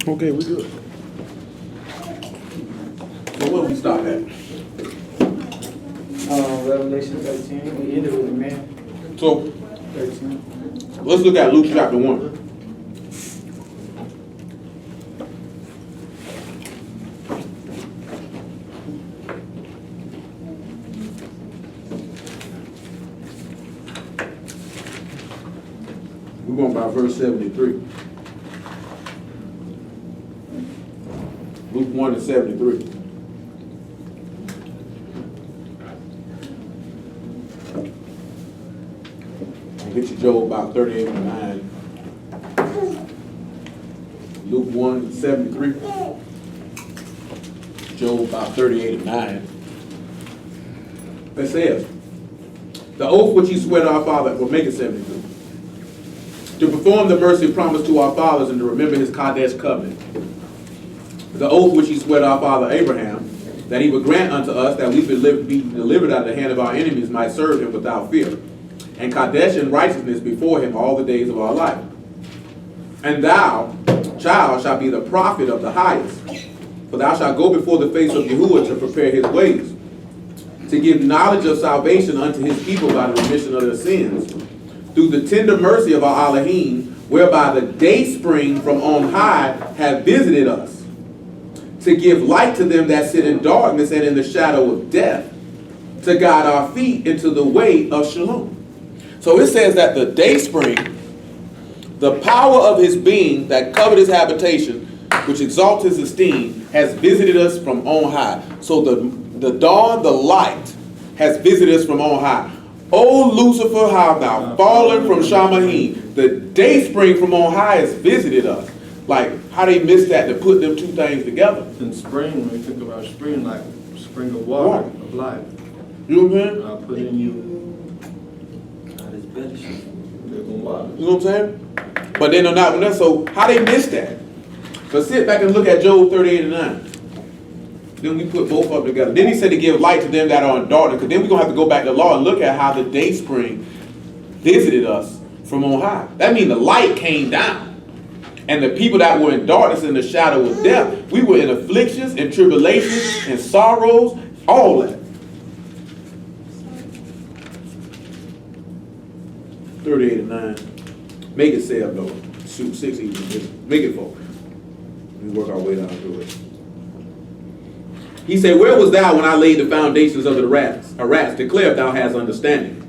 Okay, we good. So where we stop at? Revelation 13. We ended with the man. So 13. let's look at Luke chapter 1. We're going by verse 73. Luke 1 and 73. I'll get you Job about 38 and 9. Luke 1 and 73. Job about 38 and 9. It says, the oath which he swore to our father, will make it 73. To perform the mercy promised to our fathers and to remember his Kadesh covenant. The oath which he swore to our father Abraham, that he would grant unto us that we be delivered out of the hand of our enemies, might serve him without fear, and Kadesh in righteousness before him all the days of our life. And thou, child, shalt be the prophet of the highest, for thou shalt go before the face of Yahuwah to prepare his ways, to give knowledge of salvation unto his people by the remission of their sins, through the tender mercy of our Elohim, whereby the day spring from on high hath visited us, to give light to them that sit in darkness and in the shadow of death, to guide our feet into the way of shalom. So it says that the day spring, the power of his being that covered his habitation, which exalts his esteem, has visited us from on high. So the dawn, the light, has visited us from on high. O Lucifer, how thou fallen from Shamahim. The day spring from on high has visited us. Like, how they missed that to put them two things together. In spring, when you think about spring, like spring of water, of life. You know what I'm saying? I'll put in you living water. You know what I'm saying? But then they're not, so how they missed that? So sit back and look at Job 38 and 9. Then we put both of them together. Then he said to give light to them that are in darkness, because then we're going to have to go back to law and look at how the day spring visited us from on high. That means the light came down. And the people that were in darkness in the shadow of death, we were in afflictions and tribulations and sorrows, all that. 38 and 9. Make it 7 though. Shoot 6 even. Make it 4. We work our way down through it. He said, where was thou when I laid the foundations of the rats? Declare if thou hast understanding.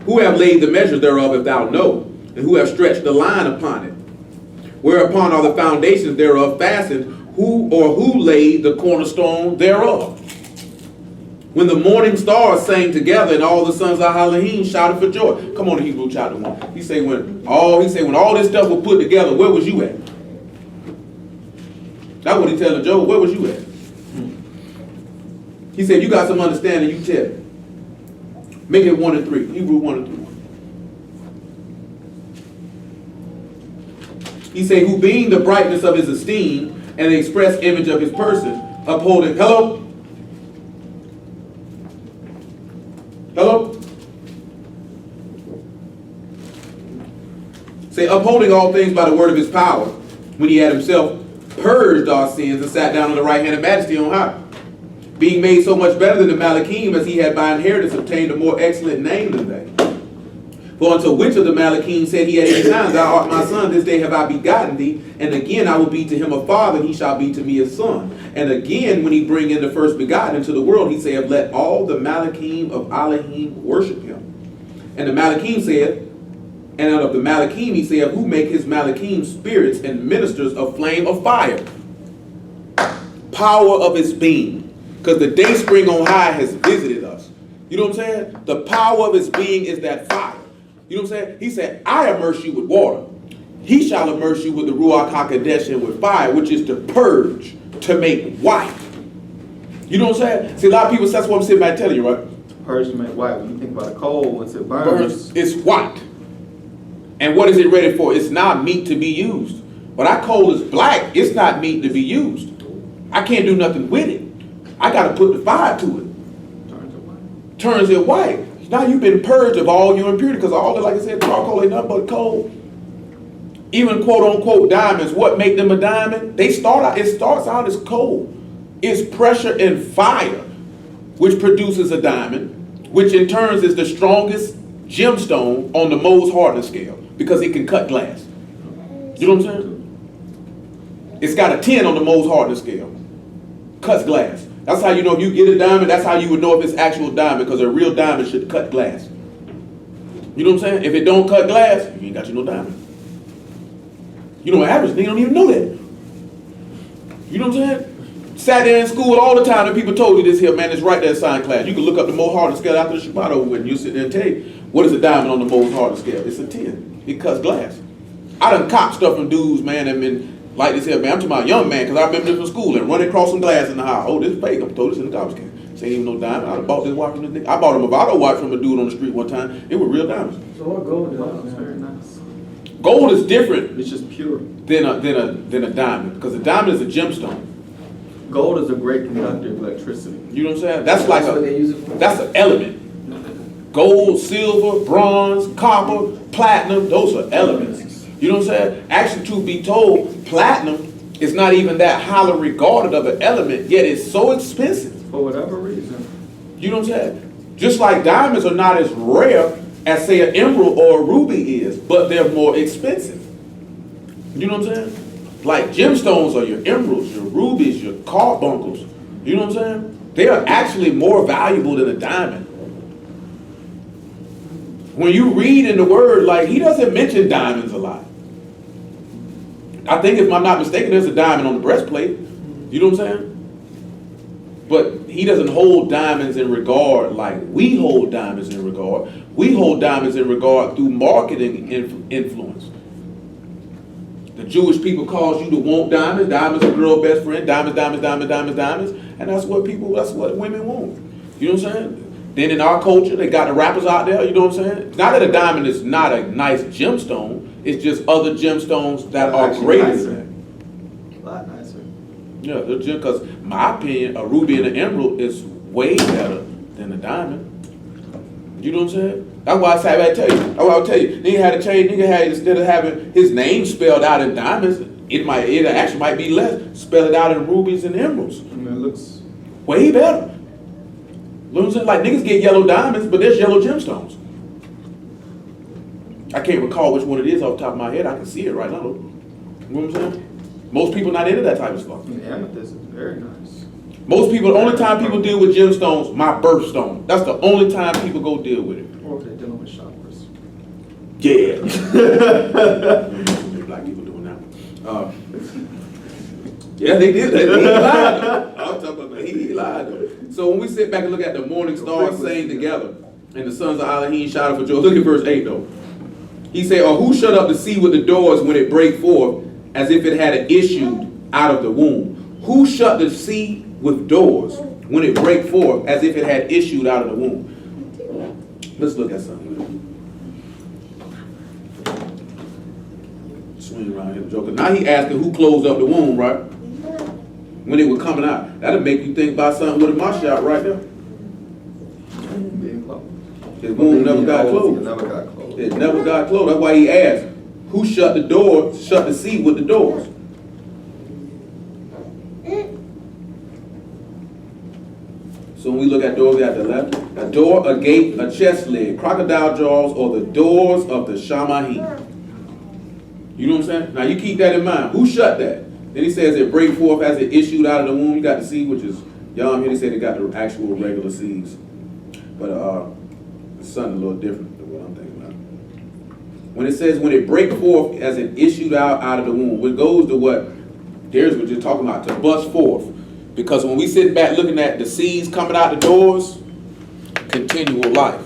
Who have laid the measures thereof if thou know? And who have stretched the line upon it? Whereupon are the foundations thereof fastened? Who laid the cornerstone thereof? When the morning stars sang together and all the sons of Elohim shouted for joy. Come on to Hebrew chapter 1. He say when all this stuff was put together, where was you at? That's what he telling Job. Where was you at? He said, you got some understanding, you tell me. Make it 1 and 3. Hebrew 1 and 3. He said, who being the brightness of his esteem and the express image of his person, upholding, hello? Hello? Say, upholding all things by the word of his power, when he had himself purged our sins and sat down on the right hand of majesty on high. Being made so much better than the Malachim, as he had by inheritance obtained a more excellent name than they. For unto which of the Malachim said he at any time, thou art my son, this day have I begotten thee, and again I will be to him a father, and he shall be to me a son. And again, when he bring in the first begotten into the world, he saith, let all the Malachim of Elohim worship him. And the Malachim said, and out of the Malachim he saith, who make his Malachim spirits and ministers of flame of fire. Power of his being. Because the day spring on high has visited us. You know what I'm saying? The power of his being is that fire. You know what I'm saying? He said, I immerse you with water. He shall immerse you with the Ruach HaKodesh and with fire, which is to purge, to make white. You know what I'm saying? See, a lot of people, that's what I'm sitting back telling you, right? Purge to make white. When you think about a coal, once it burns, it's white. And what is it ready for? It's not meat to be used. When that coal is black, it's not meat to be used. I can't do nothing with it. I got to put the fire to it. Turns it white. Now you've been purged of all your impurity, because all that, like I said, charcoal ain't nothing but coal. Even quote unquote diamonds, what make them a diamond? It starts out as coal. It's pressure and fire, which produces a diamond, which in turn is the strongest gemstone on the Mohs hardness scale because it can cut glass. You know what I'm saying? It's got a 10 on the Mohs hardness scale. Cuts glass. That's how you know if you get a diamond, that's how you would know if it's actual diamond, because a real diamond should cut glass. You know what I'm saying? If it don't cut glass, you ain't got you no diamond. You know, average nigga don't even know that. You know what I'm saying? Sat there in school all the time and people told you this here, man, it's right there in science class. You can look up the Mohs hardness scale after the Shabbat over with, and you sit there and tell you, what is a diamond on the Mohs hardness scale? It's a 10. It cuts glass. I done cop stuff from dudes, man, that been like this here, man. I'm talking about young man, because I remember this from school and running across some glass in the house. Oh, this is fake. I'm told this in the garbage can. This ain't even no diamond. I done bought this watch from this nigga. I bought a Movado watch from a dude on the street one time. It was real diamonds. So what gold Wow, does? that's very nice. Gold is different It's just pure. than a diamond, because a diamond is a gemstone. Gold is a great conductor of electricity. You know what I'm saying? That's like That's what they use it for? that's an element. Gold, silver, bronze, copper, platinum, those are elements. You know what I'm saying? Actually, truth be told, platinum is not even that highly regarded of an element, yet it's so expensive. For whatever reason. You know what I'm saying? Just like diamonds are not as rare as, say, an emerald or a ruby is, but they're more expensive. You know what I'm saying? Like gemstones are your emeralds, your rubies, your carbuncles. You know what I'm saying? They are actually more valuable than a diamond. When you read in the word, like, he doesn't mention diamonds a lot. I think if I'm not mistaken, there's a diamond on the breastplate. You know what I'm saying? But he doesn't hold diamonds in regard like we hold diamonds in regard. We hold diamonds in regard through marketing influence. The Jewish people cause you to want diamonds. Diamonds are girl best friend. Diamonds, diamonds, diamonds, diamonds, diamonds. And that's what women want. You know what I'm saying? Then in our culture, they got the rappers out there. You know what I'm saying? It's not that a diamond is not a nice gemstone. It's just other gemstones that are Actually greater nicer. than that. A lot nicer. Yeah, because my opinion, a ruby and an emerald is way better than a diamond. You know what I'm saying? That's why I tell you. That's why I'll tell you. Nigga had to change. Nigga had, instead of having his name spelled out in diamonds, it actually might be less. Spell it out in rubies and emeralds. I mean, it looks. Way better. You know what I'm saying? Like, niggas get yellow diamonds, but there's yellow gemstones. I can't recall which one it is off the top of my head. I can see it right now. You know what I'm saying? Most people not into that type of stuff. I mean, amethyst is very nice. Most people, the only time people deal with gemstones, my birthstone. That's the only time people go deal with it. Or if they're dealing with shoppers. Yeah. Black people doing that. Yeah, they did. He lied though. I'm talking about he lied though. So when we sit back and look at the morning stars sang together, and the sons of Elohim shouted for joy. Look at verse 8 though. He said, "Or who shut up the sea with the doors when it break forth, as if it had issued out of the womb?" Who shut the sea with doors when it break forth, as if it had issued out of the womb? Let's look at something. Swing around here, joker. Now he asking who closed up the womb, right? When it was coming out. That'll make you think about something with a mashal right there. Being closed. His womb never got It closed. never got closed. It never got closed. That's why he asked, who shut the door, shut the sea with the doors? So when we look at doors, we got the left. A door, a gate, a chest lid, crocodile jaws, or the doors of the Shamahim. You know what I'm saying? Now you keep that in mind. Who shut that? Then he says it break forth as it issued out of the womb. You got the seed, which is Yom here. They said they got the actual regular seeds. But it's something a little different than what I'm thinking about. When it says when it break forth as it issued out of the womb, it goes to what Darius was just talking about, to bust forth. Because when we sit back looking at the seeds coming out the doors, continual life.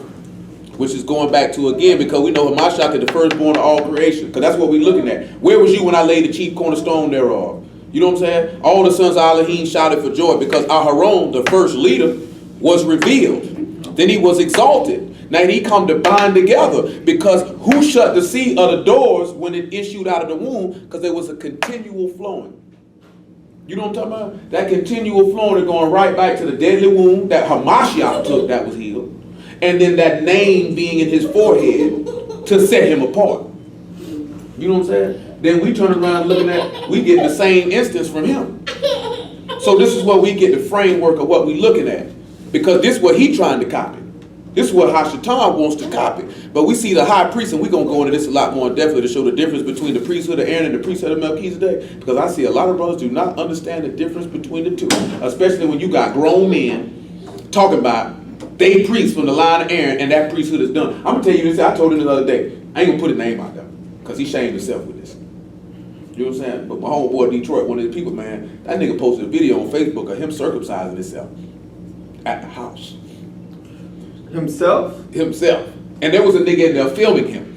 Which is going back to, again, because we know Hamashiach is the firstborn of all creation. Because that's what we're looking at. Where was you when I laid the chief cornerstone thereof? You know what I'm saying? All the sons of Elohim shouted for joy because Aharon, the first leader, was revealed. Then he was exalted. Now he come to bind together. Because who shut the sea of the doors when it issued out of the womb? Because there was a continual flowing. You know what I'm talking about? That continual flowing is going right back to the deadly wound that Hamashiach took that was healed. And then that name being in his forehead to set him apart. You know what I'm saying? then we turn around looking at, we get the same instance from him. So this is where we get the framework of what we looking at. Because this is what he trying to copy. This is what Hashatan wants to copy. But we see the high priest, and we're going to go into this a lot more definitely to show the difference between the priesthood of Aaron and the priesthood of Melchizedek. Because I see a lot of brothers do not understand the difference between the two. Especially when you got grown men talking about they priest from the line of Aaron and that priesthood is done. I'm going to tell you this, I told him the other day. I ain't going to put his name out there. Because he shamed himself with this. You know what I'm saying? But my homeboy Detroit, one of the people, man, that nigga posted a video on Facebook of him circumcising himself at the house. Himself? Himself. And there was a nigga in there filming him.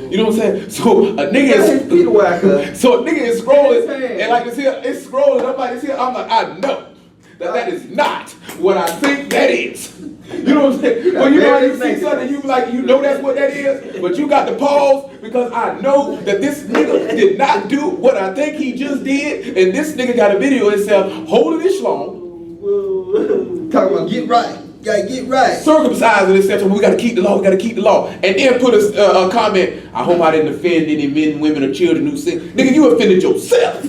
You know what I'm saying? So a nigga is so a nigga is scrolling and like this here, it's scrolling. I'm like this here. I'm like, I know that is not what I think that is. You know what I'm saying? But you know how you see something, you like, you know that's what that is, but you got to pause because I know that this nigga did not do what I think he just did, and this nigga got a video of himself holding his schlong. Talking about get right. Gotta get right. Circumcising himself, we gotta keep the law, we gotta keep the law. And then put a comment, I hope I didn't offend any men, women, or children who sin. Nigga, you offended yourself.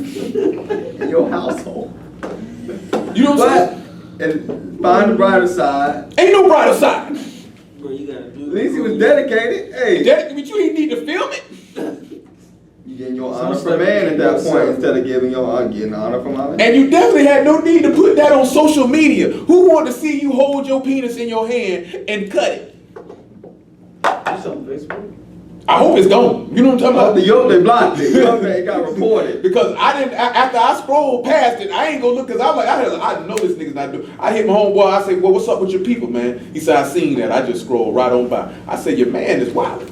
Your household. You know what I'm saying? And find the brighter side. Ain't no brighter side. Bro, you gotta do At least he was dedicated. Hey. But you ain't need to film it. You getting your honor from man at that point instead of getting honor from Allah. And you definitely had no need to put that on social media. Who wanted to see you hold your penis in your hand and cut it? It's on Facebook. I hope it's gone. You know what I'm talking about? They blocked it. You know what I'm saying? It got reported. Because I didn't, after I scrolled past it, I ain't gonna look, because I was like, I know this nigga's not doing. I hit my homeboy, I say, well, what's up with your people, man? He said, I seen that. I just scrolled right on by. I said, your man is wild.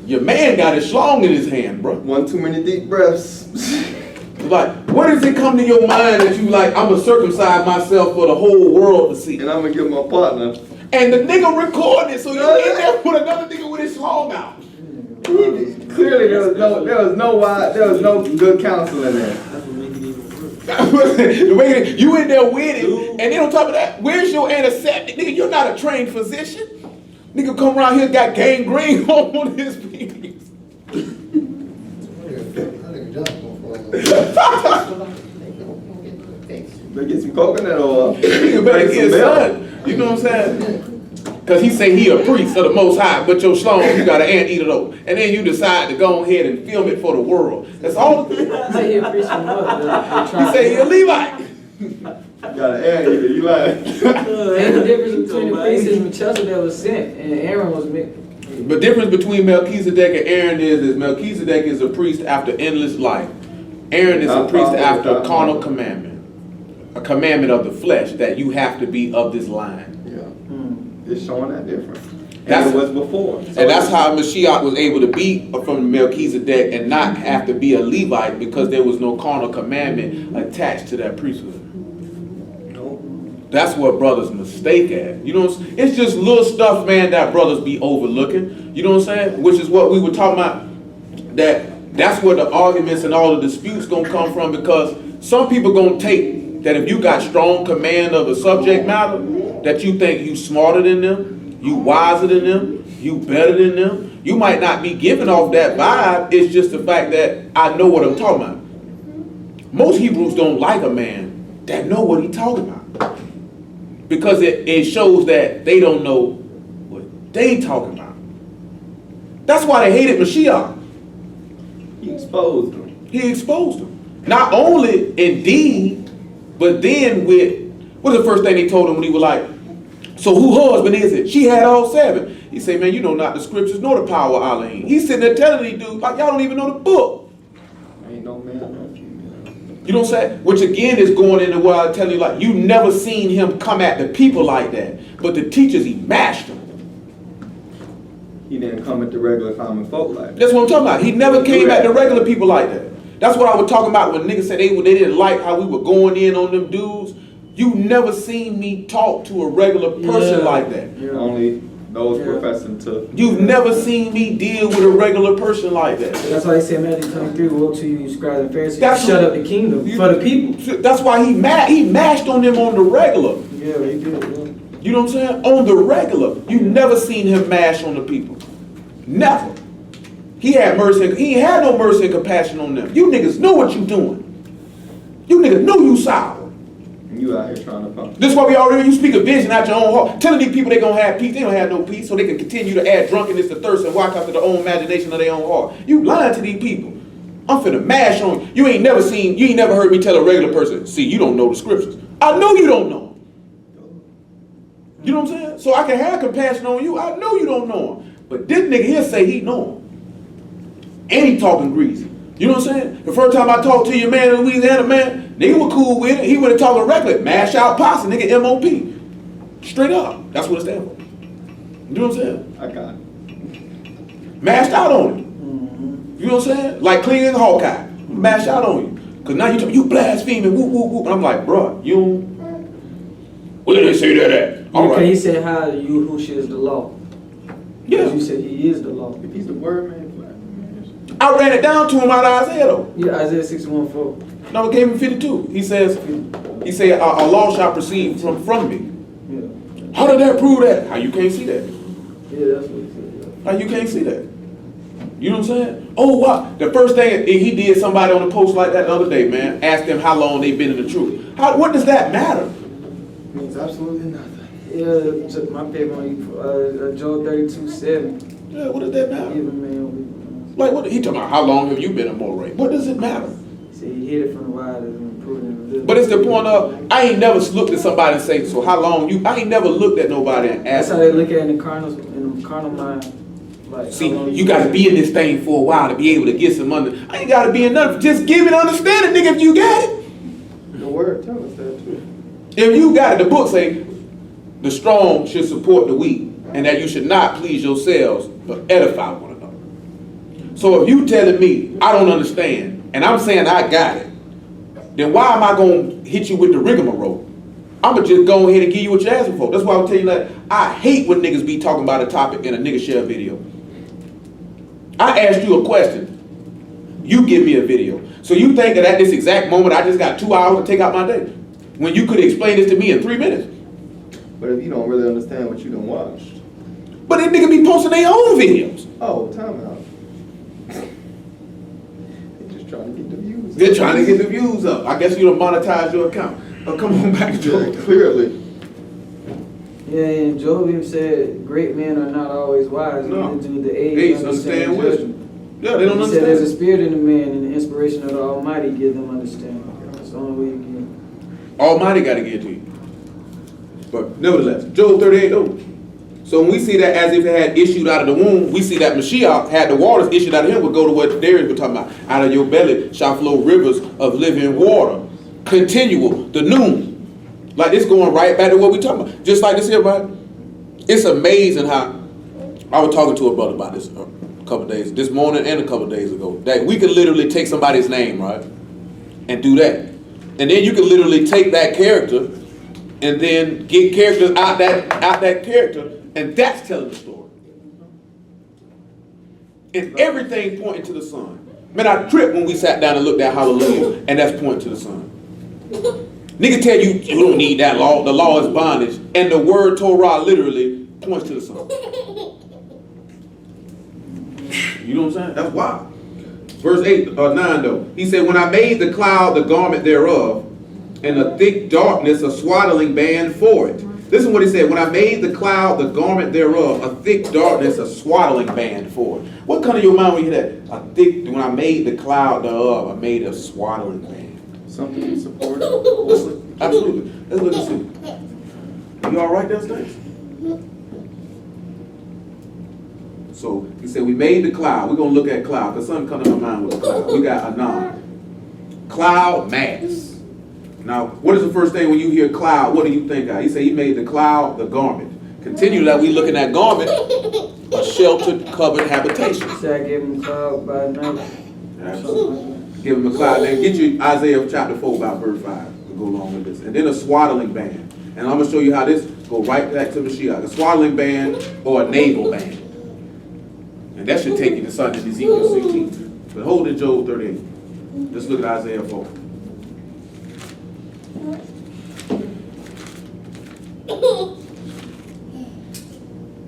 Your man got his schlong in his hand, bro. One too many deep breaths. Like, what does it come to your mind that you like, I'm gonna circumcise myself for the whole world to see? And I'm gonna give my partner. And the nigga recorded, so you in there with another nigga with his schlong out. Clearly there was no good counsel in there. That's what make it even worse. You in there with it, and then on top of that, where's your antiseptic? Nigga, you're not a trained physician. Nigga come around here got gangrene on his penis. Better get some coconut oil. Nigga better get his son. You know what I'm saying? Because he say he a priest of the Most High, but your schlong, you got an anteater. And then you decide to go ahead and film it for the world. That's all. He say he a Levite. Got an anteater, you lying. Ain't the difference between the priests and Melchizedek that was sent and Aaron was made. The difference between Melchizedek and Aaron is Melchizedek is a priest after endless life. Aaron is a priest after a carnal commandment. A commandment of the flesh that you have to be of this line. It's showing that difference. That's it was before. And that's how Mashiach was able to be from Melchizedek and not have to be a Levite, because there was no carnal commandment attached to that priesthood. That's what brothers mistake at. You know, it's just little stuff, man, that brothers be overlooking. You know what I'm saying? Which is what we were talking about. That's where the arguments and all the disputes gonna come from, because some people gonna take that if you got strong command of a subject matter, that you think you smarter than them, you wiser than them, you better than them. You might not be giving off that vibe. It's just the fact that I know what I'm talking about. Most Hebrews don't like a man that know what he's talking about, because it shows that they don't know what they talking about. That's why they hated Mashiach. He exposed them. He exposed them. Not only in deed, but then what's the first thing they told him when he was like, so who husband is it? She had all 7. He said, man, you know not the scriptures nor the power of Allah. He's sitting there telling these dudes, like, y'all don't even know the book. Ain't no man, no female. You know what I'm saying? Which again is going into what I tell you, like, you never seen him come at the people like that. But the teachers, he mashed them. He didn't come at the regular common folk like that. That's what I'm talking about. He never came at the regular people like that. That's what I was talking about when niggas said they didn't like how we were going in on them dudes. You never seen me talk to a regular person like that. Only those professing to. You've never seen me deal with a regular person like that. That's why he said Matthew 23, woe to you, scribes and Pharisees, That's shut what- up the kingdom for the people. That's why he mashed on them on the regular. Yeah, he did. Yeah. You know what I'm saying? On the regular. You never seen him mash on the people. Never. He had mercy. He ain't had no mercy and compassion on them. You niggas know what you doing. You niggas know you sour. You out here trying to pump. This is why we already, you speak a vision out your own heart. Telling these people they gonna have peace, they don't have no peace, so they can continue to add drunkenness to thirst and walk after their own imagination of their own heart. You lying to these people. I'm finna mash on you. You ain't never heard me tell a regular person, see, you don't know the scriptures. I know you don't know them. You know what I'm saying? So I can have compassion on you. I know you don't know him. But this nigga here say he know him. And he talking greasy. You know what I'm saying? The first time I talked to your man in Louisiana, man, nigga was cool with it. He went and talking reckless. Mash out posse, nigga, MOP. Straight up. That's what it stands for. You know what I'm saying? I got it. Mashed out on him. You know what I'm saying? Like Clean and Hawkeye. Mash out on you. Because now you blaspheming, whoop, whoop, whoop. And I'm like, bruh, you, where did they say that at? All Okay, right. he said, how you who is the law? Yeah. You said he is the law. If he's the word, man. I ran it down to him out of Isaiah though. Yeah, Isaiah 61:4. No, it gave him 52. He said, a law shall proceed from me. Yeah. How did that prove that? How you can't see that? Yeah, that's what he said. How you can't see that? You know what I'm saying? Oh, wow. The first thing he did, somebody on a post like that the other day, man, asked them how long they've been in the truth. What does that matter? Means absolutely nothing. Yeah, my paper on Joel 32:7. Yeah, what does that matter? Even man, Like, what he talking about? How long have you been in Moray? What does it matter? see, he hid it from the wild and proved it. But it's the point of, I ain't never looked at somebody and say, so how long you, I ain't never looked at nobody and That's asked. how they look at it in the carnal mind. Like, See, how long you gotta be in this thing for a while to be able to get some under. I ain't gotta be in nothing. Just give it understanding, nigga, if you got it. The word tells us that too. If you got it, the book say, the strong should support the weak, and that you should not please yourselves, but edify one another. So if you telling me I don't understand, and I'm saying I got it, then why am I gonna hit you with the rigmarole? I'ma just go ahead and give you what you're asking for. That's why I'm telling you that I hate when niggas be talking about a topic in a nigga share video. I asked you a question. You give me a video. So you think that at this exact moment I just got 2 hours to take out my day? When you could explain this to me in 3 minutes. But if you don't really understand what you done watched. But this nigga be posting their own videos. Oh, time out. They're just trying to get the views. They're trying to get the views up. I guess you don't monetize your account. Oh, come on back, Joe. Clearly. Yeah, and Job even said, great men are not always wise. No. Neither do the aged Apes understand wisdom. Yeah, they don't He said there's a understand. spirit in the man, and the inspiration of the Almighty give them understanding. That's the only way you can. Almighty got to give it to you. But nevertheless, Job 38 though. So when we see that as if it had issued out of the womb, we see that Mashiach had the waters issued out of him would go to what Darius was talking about. Out of your belly shall flow rivers of living water. Continual, the noon. Like it's going right back to what we talking about. Just like this here, right? It's amazing how, I was talking to a brother about this a couple days, this morning and a couple days ago, that we could literally take somebody's name, right? And do that. And then you can literally take that character and then get characters out that character, and that's telling the story. And everything pointing to the sun. Man, I tripped when we sat down and looked at Hallelujah, and that's pointing to the sun. Nigga tell you, you don't need that law, the law is bondage, and the word Torah literally points to the sun. You know what I'm saying? That's wild. Verse 8 or 9 though. He said, when I made the cloud the garment thereof, and the thick darkness a swaddling band for it. Listen to what he said. When I made the cloud the garment thereof, a thick darkness a swaddling band for it. What come to your mind when you hear that? A thick, when I made the cloud thereof, I made a swaddling band. Something to support. Absolutely. Let's look and see. You all right there, Stacey? So he said, we made the cloud. We're going to look at cloud because something come to my mind with the cloud. We got Anon. Cloud mass. Now, what is the first thing when you hear cloud? What do you think of? He said he made the cloud the garment. Continue that we looking at garment, a sheltered, covered habitation. He said I gave him a cloud by night. Absolutely. Give him a cloud. Now get you Isaiah chapter 4 about verse 5 to go along with this. And then a swaddling band. And I'm going to show you how this go right back to Mashiach. A swaddling band or a naval band. And that should take you to something in Ezekiel 16. But hold it, Job 38. Let's look at Isaiah 4.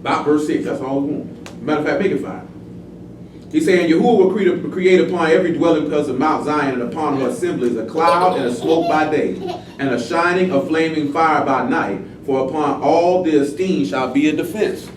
About verse 6, that's all we want. Matter of fact, make it 5. He's saying Yahuwah will create upon every dwelling place of Mount Zion and upon her assemblies a cloud and a smoke by day, and a shining of flaming fire by night. For upon all the esteem shall be a defense.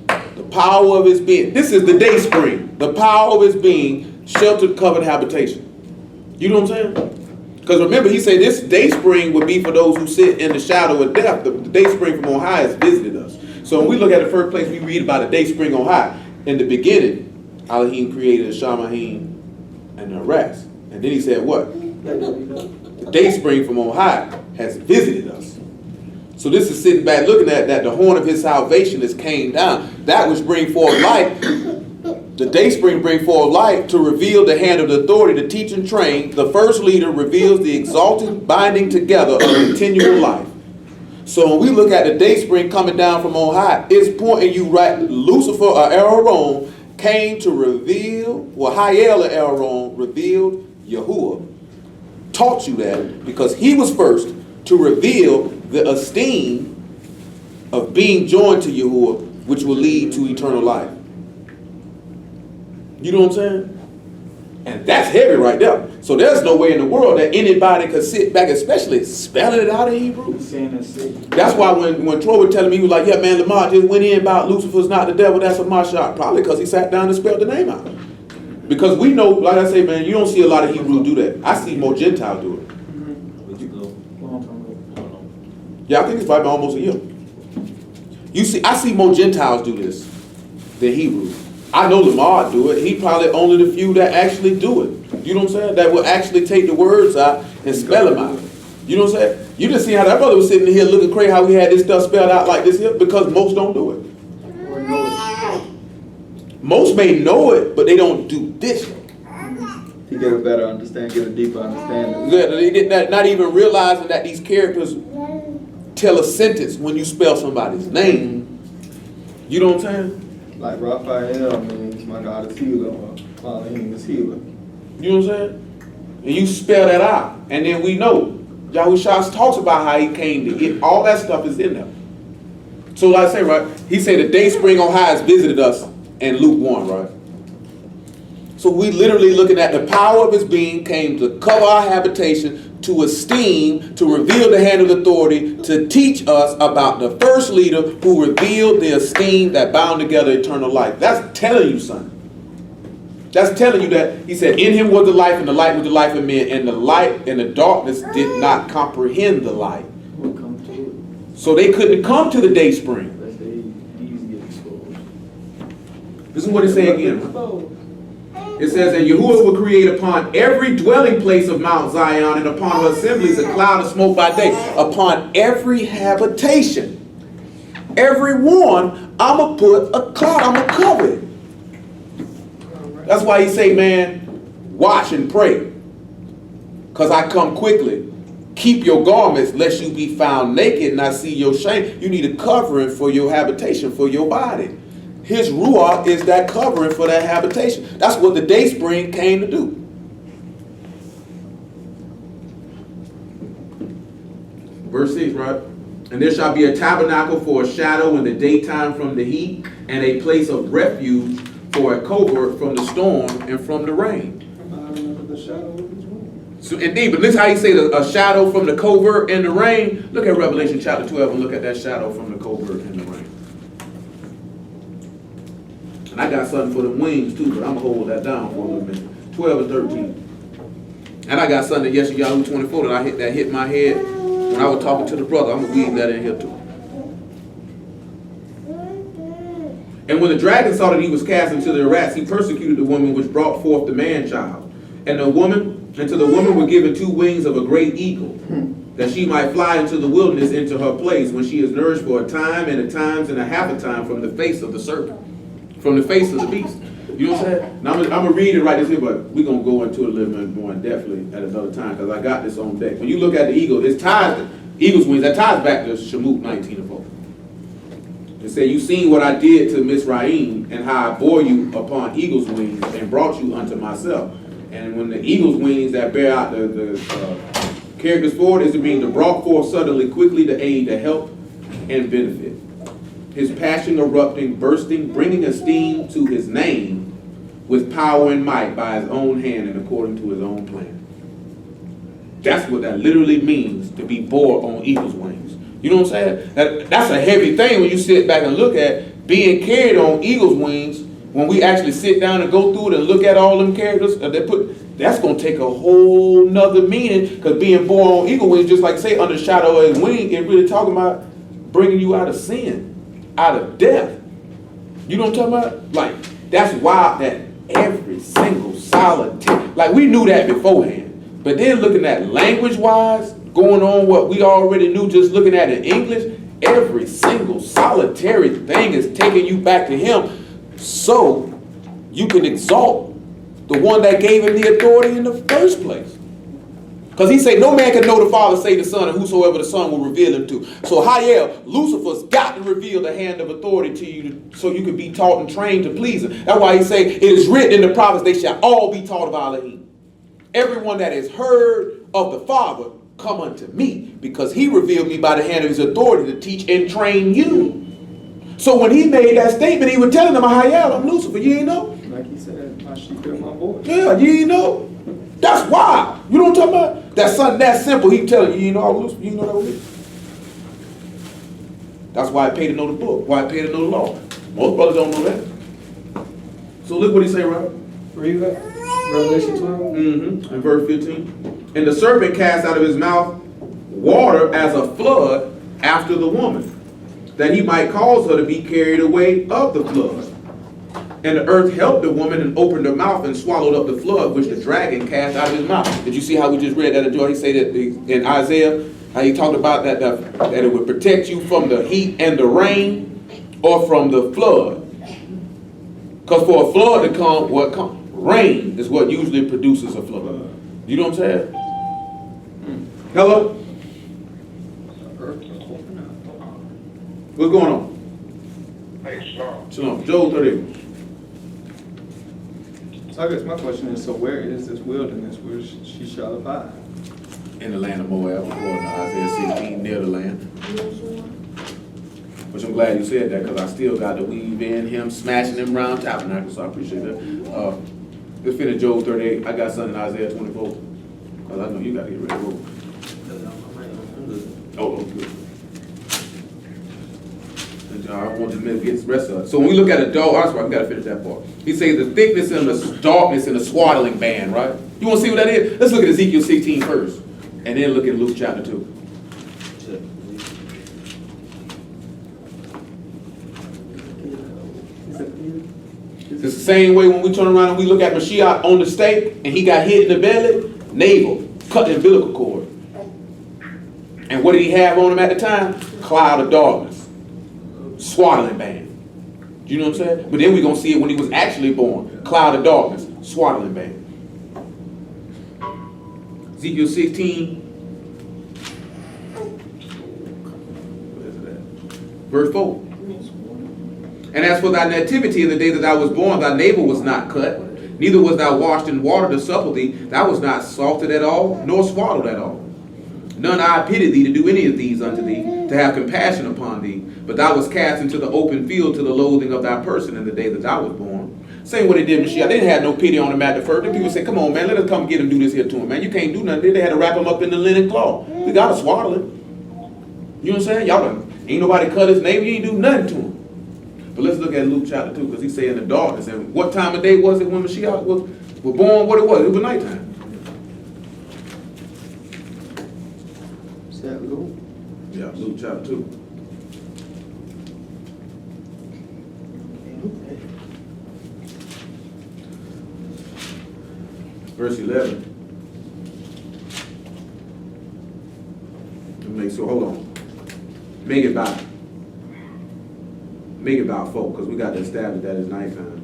The power of his being. This is the day spring. The power of his being, sheltered, covered habitation. You know what I'm saying? Because remember, he said this day spring would be for those who sit in the shadow of death. The day spring from on high has visited us. So when we look at the first place we read about the day spring on high, in the beginning, Elohim created the Shamahim and the rest. And then he said what? The day spring from on high has visited us. So this is sitting back looking at that the horn of his salvation is came down. That which bring forth light. The day spring bring forth light to reveal the hand of the authority to teach and train. The first leader reveals the exalted binding together of continual life. So when we look at the day spring coming down from on high, it's pointing you right. Lucifer or Aaron came to reveal, well, Hayel or Aaron revealed Yahuwah. Taught you that because he was first to reveal the esteem of being joined to Yahuwah, which will lead to eternal life. You know what I'm saying? And that's heavy right there. So there's no way in the world that anybody could sit back, especially spelling it out in Hebrew. That's why when Troy was telling me, he was like, yeah, man, Lamar just went in about Lucifer's not the devil, that's a mashak. Probably because he sat down and spelled the name out. Because we know, like I say, man, you don't see a lot of Hebrews do that. I see more Gentiles do it. Yeah, I think it's probably almost a year. I see more Gentiles do this than Hebrews. I know Lamar do it. He probably only the few that actually do it. You know what I'm saying? That will actually take the words out and spell them out. You know what I'm saying? You just see how that brother was sitting here looking crazy how we had this stuff spelled out like this here because most don't do it. Most may know it, but they don't do this. You get a better understanding, get a deeper understanding. They did not even realizing that these characters tell a sentence when you spell somebody's name. You know what I'm saying? Like Raphael means my God is healer, or Elohim is healer. You know what I'm saying? And you spell that out. And then we know. Yahushua talks about how he came to get. All that stuff is in there. So like I say, right? He said the day spring on high has visited us in Luke 1, right? So we literally looking at the power of his being came to cover our habitation, to esteem, to reveal the hand of authority, to teach us about the first leader who revealed the esteem that bound together eternal life. That's telling you something. That's telling you that he said, in him was the life, and the light was the life of men, and the light and the darkness did not comprehend the light. So they couldn't come to the day spring. This is what it's saying again. It says that Yahuwah will create upon every dwelling place of Mount Zion and upon her assemblies a cloud of smoke by day. Upon every habitation. Every one, I'm going to put a cloud, I'm going to cover it. That's why he say, man, watch and pray. Because I come quickly. Keep your garments lest you be found naked and I see your shame. You need a covering for your habitation, for your body. His ruach is that covering for that habitation. That's what the day spring came to do. Verse 6, right? And there shall be a tabernacle for a shadow in the daytime from the heat, and a place of refuge for a covert from the storm and from the rain. So indeed, but listen how you say a shadow from the covert and the rain. Look at Revelation chapter 12 and look at that shadow from the covert and the rain. And I got something for the wings too, but I'm going to hold that down for a little minute. 12 and 13. And I got something that Yeshayahu 24 that hit my head when I was talking to the brother. I'm going to weave that in here too. And when the dragon saw that he was cast into the rats, he persecuted the woman which brought forth the man-child. And to the woman were given 2 wings of a great eagle, that she might fly into the wilderness into her place when she is nourished for a time and a times and a half a time from the face of the serpent, from the face of the beast. You know what I'm saying? Now I'm going to read it right this here, but we're going to go into it a little bit more in depthly at another time because I got this on deck. When you look at the eagle, it's tied, eagle's wings, that ties back to Shemot 19:4. It said, you seen what I did to Mizraim and how I bore you upon eagle's wings and brought you unto myself. And when the eagle's wings that bear out the characters forward is to being to brought forth suddenly, quickly to aid, to help and benefit. His passion erupting, bursting, bringing esteem to his name, with power and might by his own hand and according to his own plan. That's what that literally means, to be born on eagle's wings. You know what I'm saying? That's a heavy thing when you sit back and look at being carried on eagle's wings. When we actually sit down and go through it and look at all them characters, that's going to take a whole nother meaning, because being born on eagle wings, just like say under the shadow of his wing, it really talking about bringing you out of sin, out of death. You know what I'm talking about? Like, that's wild that every single solitary, like we knew that beforehand. But then looking at language-wise, going on what we already knew, just looking at it in English, every single solitary thing is taking you back to him so you can exalt the one that gave him the authority in the first place. Because he said, no man can know the Father save the Son, and whosoever the Son will reveal him to. So Lucifer's got to reveal the hand of authority to you so you can be taught and trained to please him. That's why he say, it is written in the prophets, they shall all be taught of Elohim. Everyone that has heard of the Father, come unto me, because he revealed me by the hand of his authority to teach and train you. So when he made that statement, he was telling them, YAH, I'm Lucifer, you ain't know? Like he said, my sheep hear my voice. Yeah, you ain't know? That's wild. You know what I'm talking about? That's something that simple. He telling you, you know I was Lucifer, you know that was me. That's why I pay to know the book, why I pay to know the law. Most brothers don't know that. So look what he say, Robert. Read that. Revelation 12. Mm-hmm. In verse 15. And the serpent cast out of his mouth water as a flood after the woman, that he might cause her to be carried away of the flood. And the earth helped the woman and opened her mouth and swallowed up the flood which the dragon cast out of his mouth. Did you see how we just read that? He said that in Isaiah, how he talked about that it would protect you from the heat and the rain, or from the flood. Because for a flood to come, what comes? Rain is what usually produces a flood. You know what I'm saying? Hello? What's going on? Hey, Shalom. Shalom. Joel 38. So I guess my question is, so where is this wilderness where she shall abide? In the land of Moab, according to Isaiah 16, near the land. Which I'm glad you said that, because I still got to weave in him smashing them round tabernacles, so I appreciate that. Let's finish Joel 38. I got something in Isaiah 24, because I know you got to get ready to roll. Oh, good. I want to get the rest of it. So when we look at a dog, that's why we got to finish that part. He says the thickness and the darkness and the swaddling band, right? You want to see what that is? Let's look at Ezekiel 16 first, and then look at Luke chapter 2. It's the same way when we turn around and we look at Mashiach on the stake, and he got hit in the belly, navel, cut the umbilical cord. And what did he have on him at the time? Cloud of darkness. Swaddling band. You know what I'm saying? But then we're going to see it when he was actually born. Cloud of darkness. Swaddling band. Ezekiel 16. What is that? Verse 4. And as for thy nativity in the day that thou was born, thy navel was not cut, neither was thou washed in water to supple thee. Thou was not salted at all, nor swaddled at all. None I pitied thee to do any of these unto thee, to have compassion upon thee. But thou was cast into the open field to the loathing of thy person in the day that thou was born. Same way they did Mashiach. They didn't have no pity on him at the first. The people say, come on, man, let us come get him, do this here to him, man. You can't do nothing. They had to wrap him up in the linen cloth. We got to swaddle him. You know what I'm saying? Y'all ain't nobody cut his navel. You ain't do nothing to him. But let's look at Luke chapter 2, because he said in the darkness. And what time of day was it when Mashiach was born? What it was? It was nighttime. Is that Luke? Yeah, Luke chapter 2. Verse 11. Hold on. Make it about 4, because we got to establish that it's nighttime.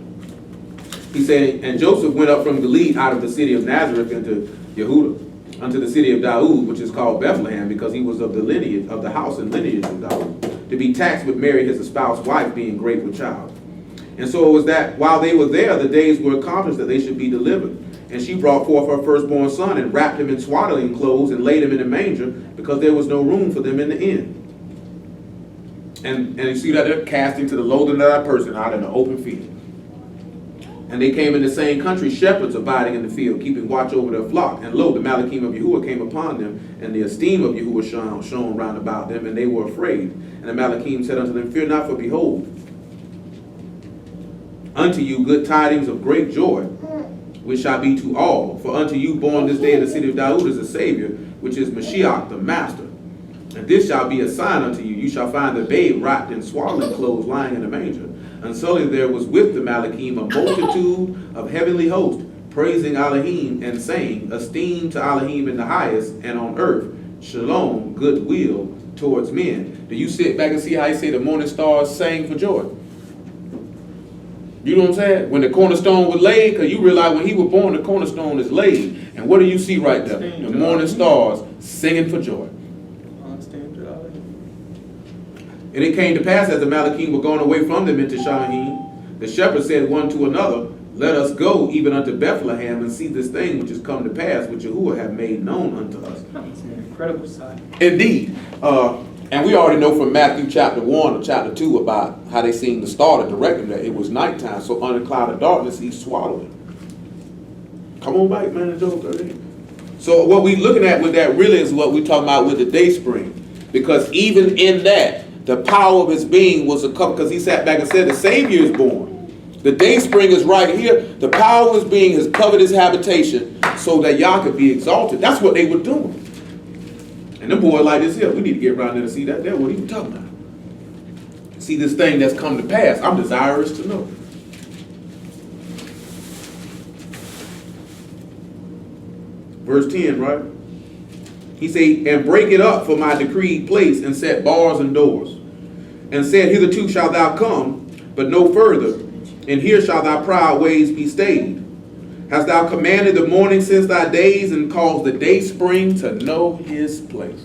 He said, and Joseph went up from Galilee out of the city of Nazareth into Yehudah, unto the city of Daud, which is called Bethlehem, because he was of the lineage of the house and lineage of Daud, to be taxed with Mary his espoused wife, being great with child. And so it was that while they were there, the days were accomplished that they should be delivered. And she brought forth her firstborn son, and wrapped him in swaddling clothes, and laid him in a manger, because there was no room for them in the inn. And you see that they're casting to the loathing of that person out in the open field. And they came in the same country, shepherds abiding in the field, keeping watch over their flock. And lo, the Malachim of Yahuwah came upon them, and the esteem of Yahuwah shone round about them, and they were afraid. And the Malachim said unto them, Fear not, for behold, unto you good tidings of great joy, which shall be to all. For unto you born this day in the city of Daud is a Savior, which is Mashiach, the Master. And this shall be a sign unto you. You shall find the babe wrapped in swaddling clothes, lying in a manger. And suddenly there was with the Malachim a multitude of heavenly hosts, praising Elohim and saying, Esteem to Elohim in the highest, and on earth, shalom, goodwill towards men. Do you sit back and see how he say the morning stars sang for joy? You know what I'm saying? When the cornerstone was laid, because you realize when he was born, the cornerstone is laid. And what do you see right there? The morning stars singing for joy. And it came to pass as the Malachim were gone away from them into Shahim, the shepherds said one to another, Let us go even unto Bethlehem and see this thing which is come to pass, which Yahuwah have made known unto us. It's an incredible sight. Indeed. And we already know from Matthew chapter 1 or chapter 2 about how they seen the star to direct them that it was nighttime. So under a cloud of darkness, he swallowed it. Come on back, man. Job 13. So what we looking at with that really is what we talking about with the day spring. Because even in that, the power of his being was a cover, because he sat back and said the Savior is born. The day spring is right here. The power of his being has covered his habitation so that Yah could be exalted. That's what they were doing. And them boys like this here, we need to get around there and see that there, what he was talking about. See this thing that's come to pass. I'm desirous to know. Verse 10, right? He said, And break it up for my decreed place, and set bars and doors. And said, Hitherto shalt thou come, but no further, and here shall thy proud ways be stayed. Hast thou commanded the morning since thy days, and caused the day spring to know his place?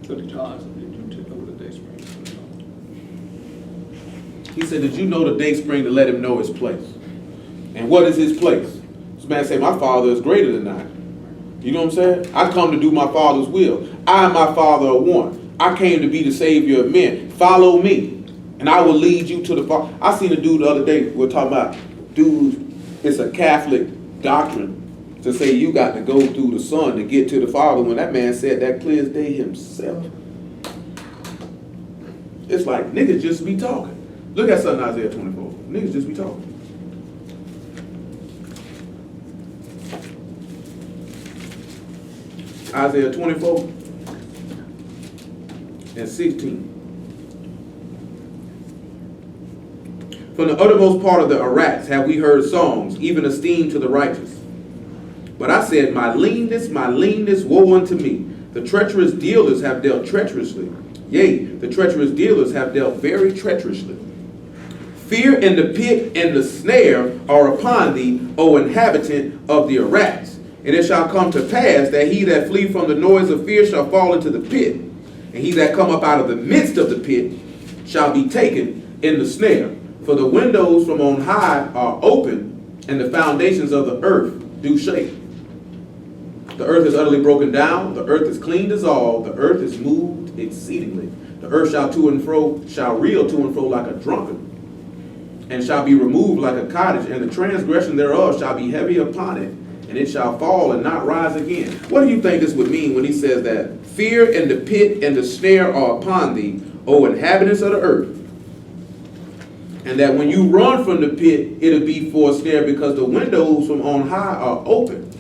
So the gods did you to know the day spring? He said, Did you know the day spring to let him know his place? And what is his place? This man said, My Father is greater than I. You know what I'm saying? I come to do my Father's will. I and my Father are one. I came to be the Savior of men. Follow me, and I will lead you to the Father. I seen a dude the other day, we're talking about, dude, it's a Catholic doctrine to say you got to go through the Son to get to the Father, when that man said that clear as day himself. It's like, niggas just be talking. Look at something Isaiah 24. Niggas just be talking. Isaiah 24 and 16. From the uttermost part of the Arats have we heard songs, even esteemed to the righteous. But I said, my leanness, woe unto me. The treacherous dealers have dealt treacherously. Yea, the treacherous dealers have dealt very treacherously. Fear and the pit and the snare are upon thee, O inhabitant of the Arats. And it shall come to pass that he that flee from the noise of fear shall fall into the pit, and he that come up out of the midst of the pit shall be taken in the snare. For the windows from on high are open, and the foundations of the earth do shake. The earth is utterly broken down, the earth is clean dissolved, the earth is moved exceedingly. The earth shall reel to and fro like a drunkard, and shall be removed like a cottage, and the transgression thereof shall be heavy upon it, and it shall fall and not rise again. What do you think this would mean when he says that? Fear and the pit and the snare are upon thee, O inhabitants of the earth. And that when you run from the pit, it'll be for a snare, because the windows from on high are open.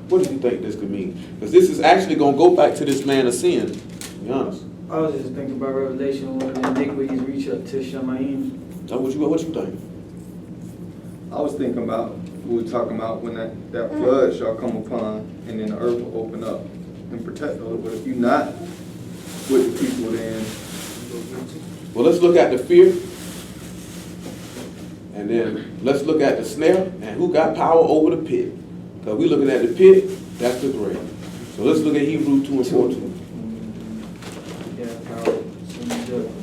What do you think this could mean? Because this is actually going to go back to this man of sin, to be honest. I was just thinking about Revelation when the iniquities reach up to Shamayim. What you think? I was thinking about, we were talking about when that flood shall come upon, and then the earth will open up and protect those. But if you're not with the people, then... Well, let's look at the fear, and then let's look at the snare, and who got power over the pit. Because we're looking at the pit, that's the grave. So let's look at Hebrews 2 and 14. Yeah, power. Some judgment.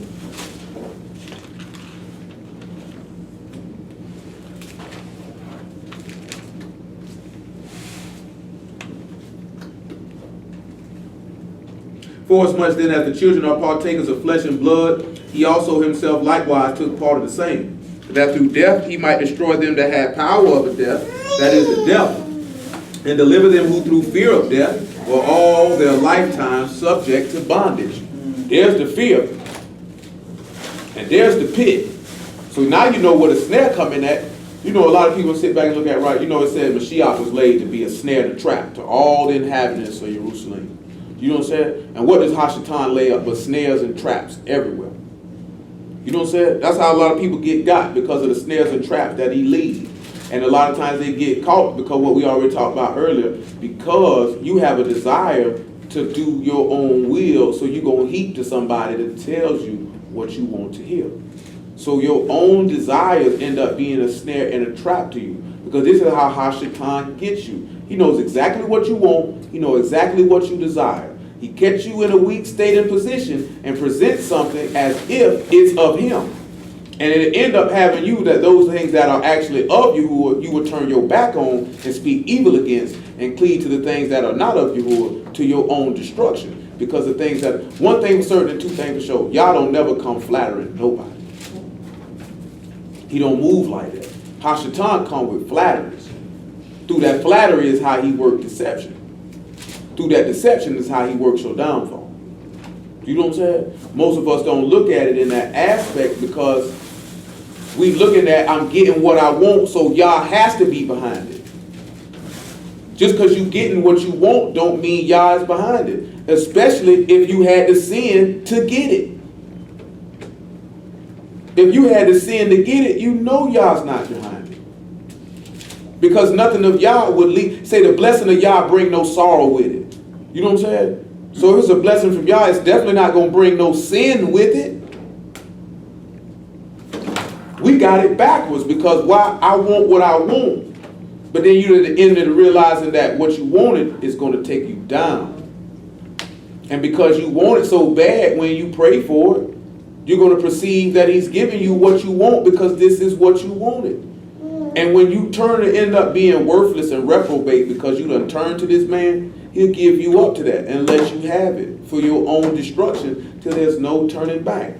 Forasmuch then as the children are partakers of flesh and blood, he also himself likewise took part of the same, that through death he might destroy them that had power over death, that is the devil, and deliver them who through fear of death were all their lifetime subject to bondage. There's the fear, and there's the pit. So now you know what a snare coming at. You know, a lot of people sit back and look at, right, you know, it said Mashiach was laid to be a snare and a trap to all the inhabitants of Jerusalem. You know what I'm saying? And what does Hashatan lay up but snares and traps everywhere? You know what I'm saying? That's how a lot of people get got, because of the snares and traps that he leaves. And a lot of times they get caught because what we already talked about earlier, because you have a desire to do your own will, so you're going to heap to somebody that tells you what you want to hear. So your own desires end up being a snare and a trap to you, because this is how Hashatan gets you. He knows exactly what you want. He knows exactly what you desire. He gets you in a weak state and position and presents something as if it's of him. And it end up having you that those things that are actually of you, you will turn your back on and speak evil against and cleave to the things that are not of you, to your own destruction. Because the things that, one thing for certain and two things for sure, y'all don't never come flattering nobody. He don't move like that. Hashatan come with flatteries. Through that flattery is how he works deception. Through that deception is how he works your downfall. You know what I'm saying? Most of us don't look at it in that aspect, because we looking at, I'm getting what I want, so Yah has to be behind it. Just because you getting what you want don't mean Yah is behind it. Especially if you had to sin to get it. If you had to sin to get it, you know Yah's not behind it. Because nothing of Yah would lead, say the blessing of Yah bring no sorrow with it. You know what I'm saying? So if it's a blessing from Yah, it's definitely not going to bring no sin with it. We got it backwards, because why? I want what I want. But then you're at the end of realizing that what you wanted is going to take you down. And because you want it so bad, when you pray for it, you're going to perceive that he's giving you what you want, because this is what you wanted. And when you turn to end up being worthless and reprobate because you done turned to this man, he'll give you up to that and let you have it for your own destruction till there's no turning back.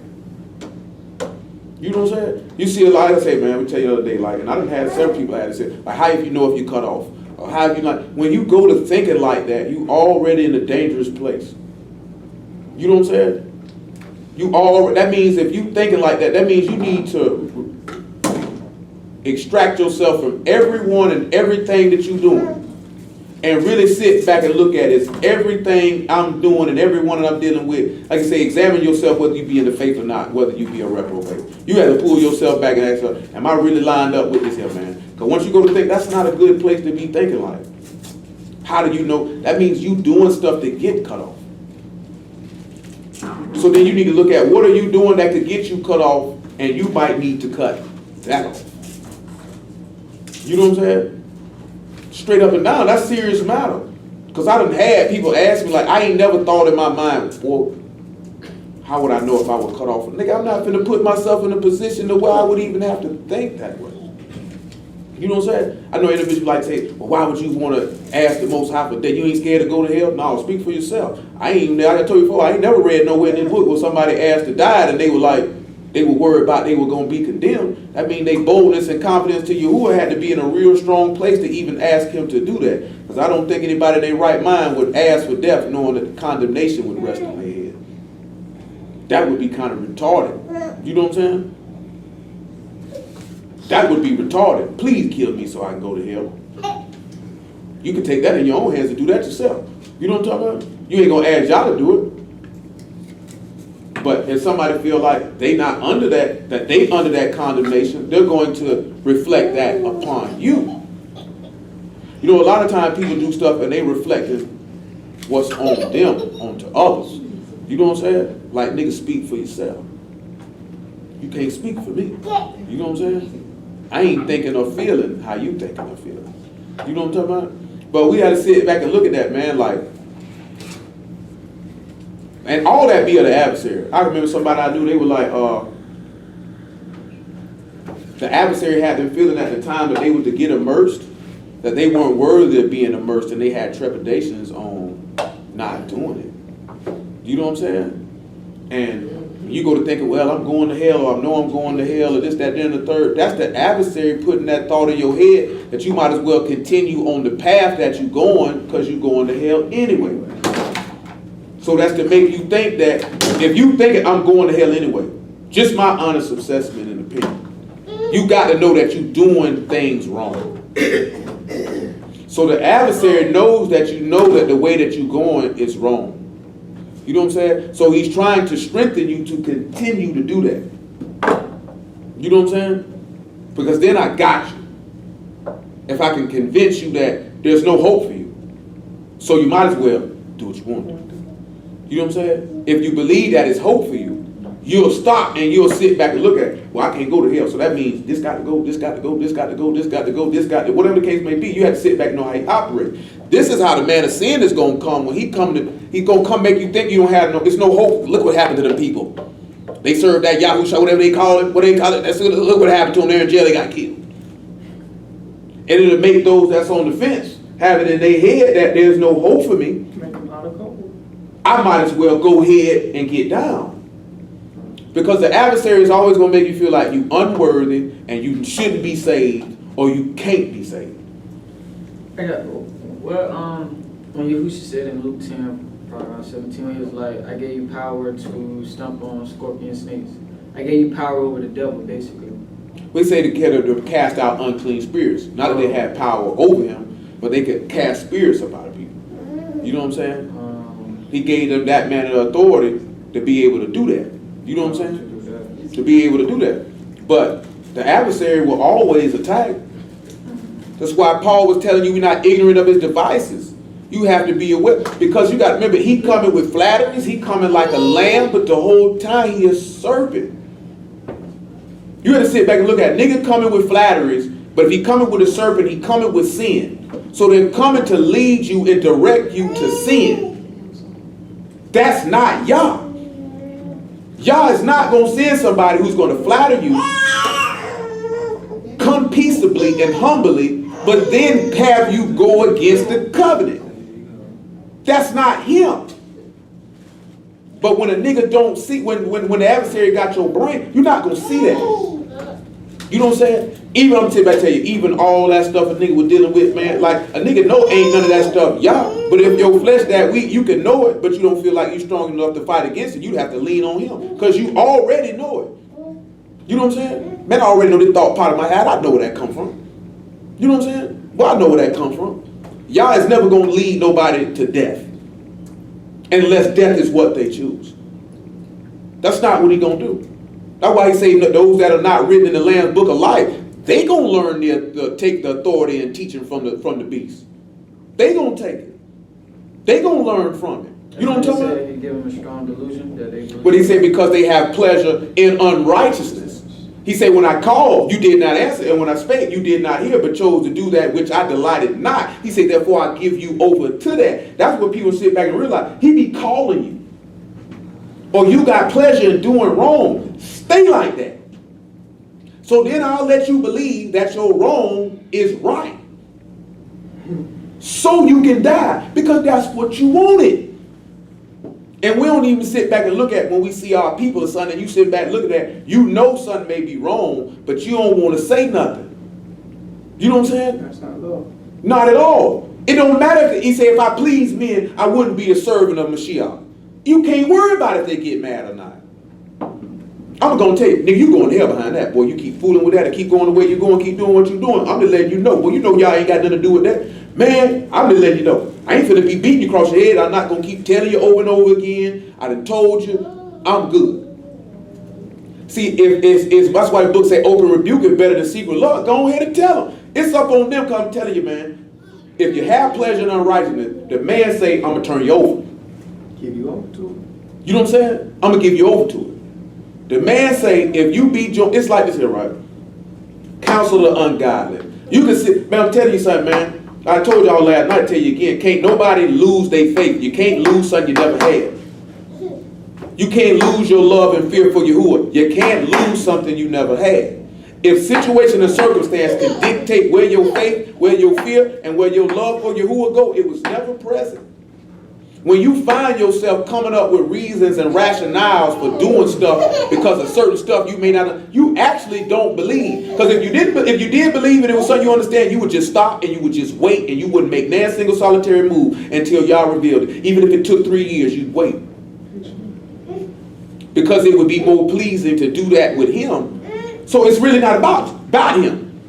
You know what I'm saying? You see a lot of say, man, we tell you the other day, like, and I done had several people had to say, like, how if you know if you cut off? Or how if you not? When you go to thinking like that, you already in a dangerous place. You know what I'm saying? That means if you thinking like that, that means you need to extract yourself from everyone and everything that you're doing. And really sit back and look at it. It's everything I'm doing and everyone that I'm dealing with. Like I say, examine yourself whether you be in the faith or not, whether you be a reprobate. You have to pull yourself back and ask yourself, am I really lined up with this here, man? Because once you go to think, that's not a good place to be thinking like. How do you know? That means you doing stuff to get cut off. So then you need to look at what are you doing that could get you cut off, and you might need to cut that off. You know what I'm saying? Straight up and down, that's a serious matter. Because I done had people ask me, like, I ain't never thought in my mind, well, how would I know if I would cut off? Nigga, I'm not finna put myself in a position to where I would even have to think that way. You know what I'm saying? I know individuals like to say, well, why would you want to ask the Most High for that? You ain't scared to go to hell? No, speak for yourself. I told you before, I ain't never read nowhere in the book where somebody asked to die and they were like, they were worried about they were going to be condemned. That means they boldness and confidence to Yahuwah had to be in a real strong place to even ask him to do that. Because I don't think anybody in their right mind would ask for death knowing that the condemnation would rest on their head. That would be kind of retarded. You know what I'm saying? That would be retarded. Please kill me so I can go to hell. You can take that in your own hands and do that yourself. You know what I'm talking about? You ain't going to ask y'all to do it. But if somebody feel like they not under that they under that condemnation, they're going to reflect that upon you. You know, a lot of times people do stuff and they reflecting what's on them, onto others. You know what I'm saying? Like, nigga, speak for yourself. You can't speak for me. You know what I'm saying? I ain't thinking or feeling how you thinking or feeling. You know what I'm talking about? But we had to sit back and look at that, man, like, and all that be of the adversary. I remember somebody I knew, they were like, the adversary had them feeling at the time that they were to get immersed, that they weren't worthy of being immersed, and they had trepidations on not doing it. You know what I'm saying? And You go to thinking, well, I'm going to hell, or I know I'm going to hell, or this, that, and the third. That's the adversary putting that thought in your head that you might as well continue on the path that you're going, because you're going to hell anyway. So that's to make you think that if you think I'm going to hell anyway, just my honest assessment and opinion, you got to know that you're doing things wrong. So the adversary knows that you know that the way that you're going is wrong. You know what I'm saying? So he's trying to strengthen you to continue to do that. You know what I'm saying? Because then I got you. If I can convince you that there's no hope for you, so you might as well do what you want to do. You know what I'm saying? If you believe that it's hope for you, you'll stop and you'll sit back and look at it. Well, I can't go to hell, so that means this got to go, this got to go, this got to go, this got to go, this got to, whatever the case may be. You have to sit back and know how he operates. This is how the man of sin is going to come. When he's going to come make you think you don't have there's no hope. Look what happened to them people. They served that YAH, whatever they call it, look what happened to them. They're in jail, they got killed. And it'll make those that's on the fence have it in their head that there's no hope for me. I might as well go ahead and get down. Because the adversary is always going to make you feel like you unworthy and you shouldn't be saved or you can't be saved. I got, well, when Yahushua said in Luke 10, probably around 17, he was like, I gave you power to stomp on scorpion snakes. I gave you power over the devil, basically. We say to cast out unclean spirits. Not that they had power over him, but they could cast spirits up out of people. You know what I'm saying? He gave them that man of authority to be able to do that. You know what I'm saying? To be able to do that. But the adversary will always attack. That's why Paul was telling you we're not ignorant of his devices. You have to be aware. Because you got to remember, he coming with flatteries. He coming like a lamb, but the whole time he is serpent. You have to sit back and look at it. Nigga coming with flatteries, but if he coming with a serpent, he coming with sin. So they're coming to lead you and direct you to sin. That's not YAH. YAH is not going to send somebody who's going to flatter you, come peaceably and humbly, but then have you go against the covenant. That's not him. But when a nigga don't see, when the adversary got your brain, you're not going to see that. You know what I'm saying? Even, I'm tell you, even all that stuff a nigga was dealing with, man, like a nigga know ain't none of that stuff YAH. But if your flesh that weak, you can know it, but you don't feel like you're strong enough to fight against it. You have to lean on him because you already know it. You know what I'm saying? Man, I already know this thought part of my head. I know where that come from. You know what I'm saying? Well, I know where that comes from. YAH is never going to lead nobody to death unless death is what they choose. That's not what he going to do. That's why he say those that are not written in the Lamb's book of life, they gonna learn to take the authority and teaching from the beast. They gonna take it. They gonna learn from it. You know what I'm talking about? He gave them a strong delusion that they. But he said because they have pleasure in unrighteousness. He said when I called, you did not answer, and when I spake, you did not hear, but chose to do that which I delighted not. He said therefore I give you over to that. That's what people sit back and realize. He be calling you. Or you got pleasure in doing wrong. Stay like that. So then I'll let you believe that your wrong is right. So you can die. Because that's what you wanted. And we don't even sit back and look at when we see our people, son, and you sit back and look at that. You know something may be wrong, but you don't want to say nothing. You know what I'm saying? That's not love. Not at all. It don't matter if he said if I please men, I wouldn't be a servant of Mashiach. You can't worry about if they get mad or not. I'm going to tell you, nigga, you going to hell behind that. Boy, you keep fooling with that and keep going the way you're going, keep doing what you're doing. I'm just letting you know. Well, you know y'all ain't got nothing to do with that. Man, I'm just letting you know. I ain't finna be beating you across your head. I'm not going to keep telling you over and over again. I done told you. I'm good. See, if that's why the book say open rebuke is better than secret love. Go ahead and tell them. It's up on them because I'm telling you, man. If you have pleasure in unrighteousness, the man say, I'm going to turn you over. Give you over to it. You know what I'm saying? I'm going to give you over to it. The man say, if you be drunk, it's like this here, right? Counsel the ungodly. You can sit, man, I'm telling you something, man. I told y'all last night, I tell you again, can't nobody lose their faith. You can't lose something you never had. You can't lose your love and fear for Yahuwah. You can't lose something you never had. If situation and circumstance can dictate where your faith, where your fear, and where your love for Yahuwah go, it was never present. When you find yourself coming up with reasons and rationales for doing stuff because of certain stuff you may not, you actually don't believe. Because if you did believe it was something you understand, you would just stop and you would just wait and you wouldn't make not a single solitary move until y'all revealed it. Even if it took 3 years, you'd wait. Because it would be more pleasing to do that with him. So it's really not about him.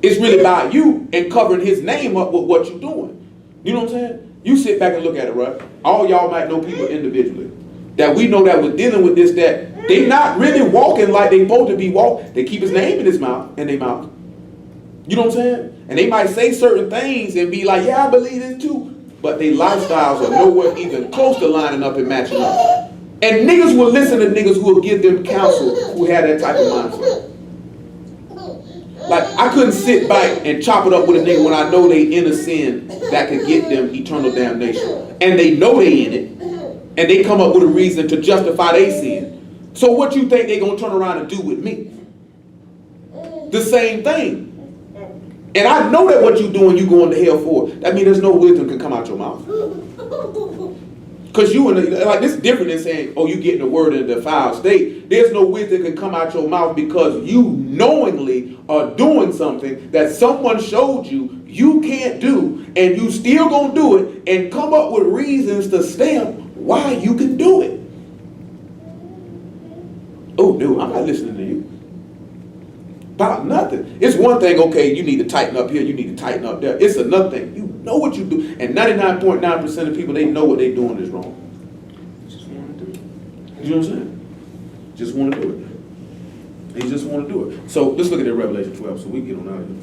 It's really about you and covering his name up with what you're doing. You know what I'm saying? You sit back and look at it, right? All y'all might know people individually that we know that was dealing with this, that they not really walking like they supposed to be walking. They keep his name in his mouth, in their mouth. You know what I'm saying? And they might say certain things and be like, yeah, I believe this too. But their lifestyles are nowhere even close to lining up and matching up. And niggas will listen to niggas who will give them counsel who have that type of mindset. Like, I couldn't sit back and chop it up with a nigga when I know they in a sin that could get them eternal damnation. And they know they in it. And they come up with a reason to justify their sin. So what you think they gonna turn around and do with me? The same thing. And I know that what you doing, you going to hell for. That means there's no wisdom can come out your mouth. Because you like, this is different than saying, oh, you getting the word in a defiled state. There's no wisdom can come out your mouth because you knowingly are doing something that someone showed you you can't do, and you still gonna do it and come up with reasons to stamp why you can do it. Oh no, I'm not listening to you. About nothing. It's one thing, okay, you need to tighten up here, you need to tighten up there. It's another thing. You know what you do. And 99.9% of people, they know what they're doing is wrong. Just want to do it. You know what I'm saying? Just want to do it. They just want to do it. So let's look at that Revelation 12 so we can get on out of here.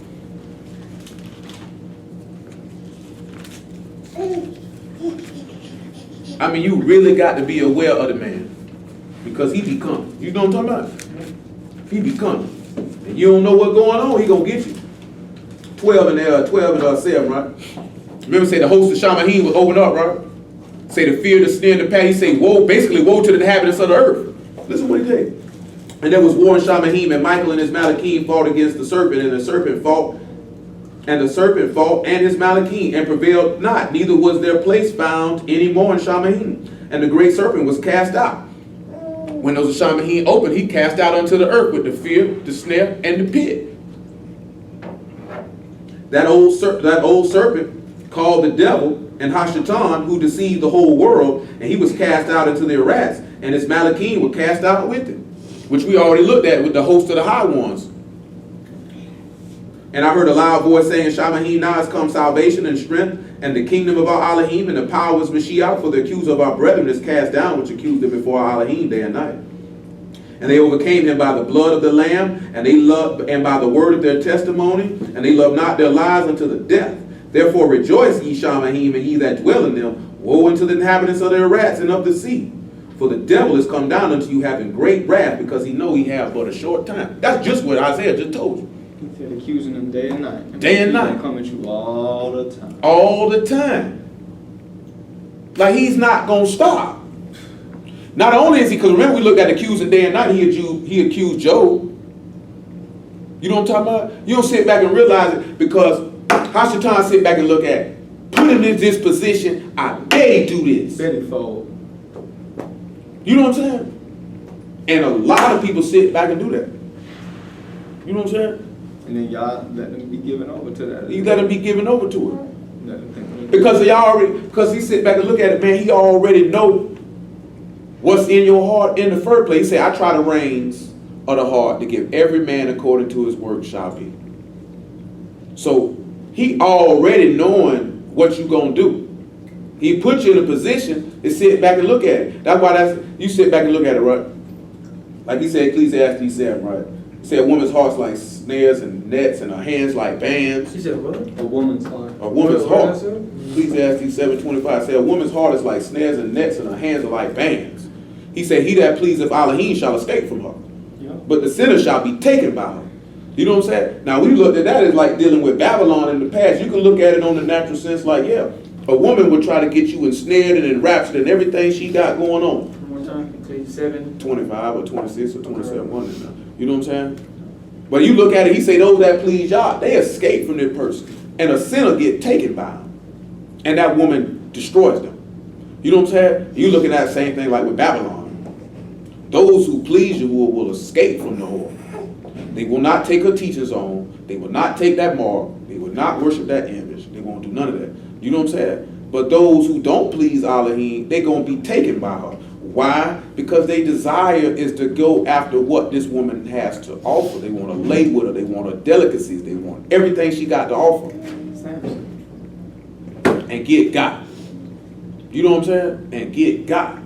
I mean, you really got to be aware of the man. Because he be coming. You know what I'm talking about? He be coming. And you don't know what's going on, he gonna get you. 12 and 7, right? Remember, say the host of Shamahin was opened up, right? Say the fear, the snare, and the path. He say, woe, basically, woe to the inhabitants of the earth. Listen what he said. And there was war in Shamahin, and Michael and his Malachim fought against the serpent, and the serpent fought, and his Malachim, and prevailed not. Neither was their place found any more in Shamahin. And the great serpent was cast out. When those of Shamahin opened, he cast out unto the earth with the fear, the snare, and the pit. That old serpent called the devil and Hashatan, who deceived the whole world, and he was cast out into the rats, and his Malachim were cast out with him, which we already looked at with the host of the high ones. And I heard a loud voice saying, Shamahin, now has come salvation and strength, and the kingdom of our Elohim, and the power is Mashiach, for the accuser of our brethren is cast down, which accused them before our Elohim day and night. And they overcame him by the blood of the Lamb, and by the word of their testimony, and they loved not their lives unto the death. Therefore rejoice, ye Shamahin, and ye that dwell in them. Woe unto the inhabitants of their rats and of the sea. For the devil is come down unto you having great wrath, because he know he have but a short time. That's just what Isaiah just told you. He said accusing them day and night. Day and night. Come at you all the time. All the time. Like, he's not going to stop. Not only is he, because remember we looked at accusing day and night, he accused Job. You know what I'm talking about? You don't sit back and realize it, because Hashatan sit back and look at it. Put him in this position, I dare do this. Betty fold. You know what I'm saying? And a lot of people sit back and do that. You know what I'm saying? And then y'all let them be given over to that. You let them be given over to it. Let them think. Because he sit back and look at it, man, he already know what's in your heart in the first place. He said, I try the reins of the heart to give every man according to his work shall be. So he already knowing what you gonna do. He put you in a position to sit back and look at it. That's why you sit back and look at it, right? Like he said, Ecclesiastes 7, right? He said, a woman's heart's like snares and nets, and her hands like bands. He said what? A woman's heart. A woman's heart. Ecclesiastes 7:25 said, a woman's heart is like snares and nets, and her hands are like bands. He said, he that pleaseth Elohim shall escape from her. Yep. But the sinner shall be taken by her. You know what I'm saying? Now, we looked at that as like dealing with Babylon in the past. You can look at it on the natural sense like, yeah, a woman would try to get you ensnared and enraptured in everything she got going on. One more time, Ecclesiastes 7. 25 or 26 or 27, one of them. You know what I'm saying? But you look at it, he say, those that please Yah, they escape from their person. And a sinner get taken by them. And that woman destroys them. You know what I'm saying? You looking at the same thing like with Babylon. Those who please you will escape from the whore. They will not take her teachings on. They will not take that mark. They will not worship that image. They won't do none of that. You know what I'm saying? But those who don't please Elohim, they're going to be taken by her. Why? Because their desire is to go after what this woman has to offer. They want to lay with her. They want her delicacies. They want everything she got to offer. And get got. You know what I'm saying? And get got.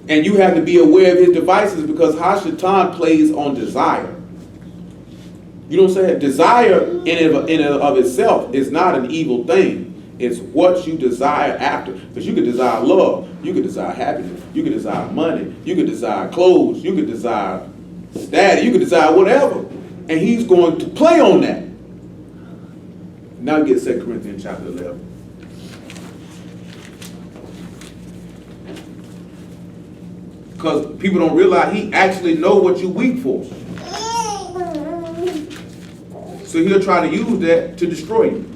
And you have to be aware of his devices because Hashatan plays on desire. You know what I'm saying? Desire in and of itself is not an evil thing. It's what you desire after. Because you could desire love. You could desire happiness. You could desire money. You could desire clothes. You could desire status. You could desire whatever. And he's going to play on that. Now get 2 Corinthians chapter 11. Because people don't realize he actually know what you weak for. So he'll try to use that to destroy you.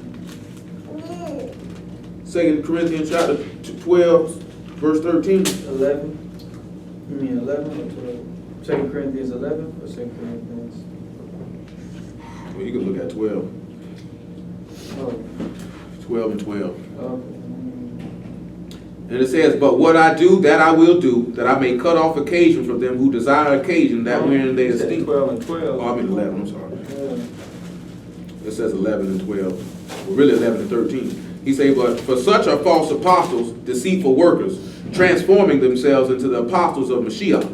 2 Corinthians chapter 12, verse 13. 11. You mean 11 or 12? 2 Corinthians 11 or 2 Corinthians? Well, you can look at 12. Oh. 12 and 12. Okay. And it says, but what I do, that I will do, that I may cut off occasion from them who desire occasion, that wherein they esteem. 12 and 12. Oh, I mean 11, I'm sorry. Yeah. It says 11 and 12. Well, really 11 and 13. He say, but for such are false apostles, deceitful workers, transforming themselves into the apostles of Mashiach.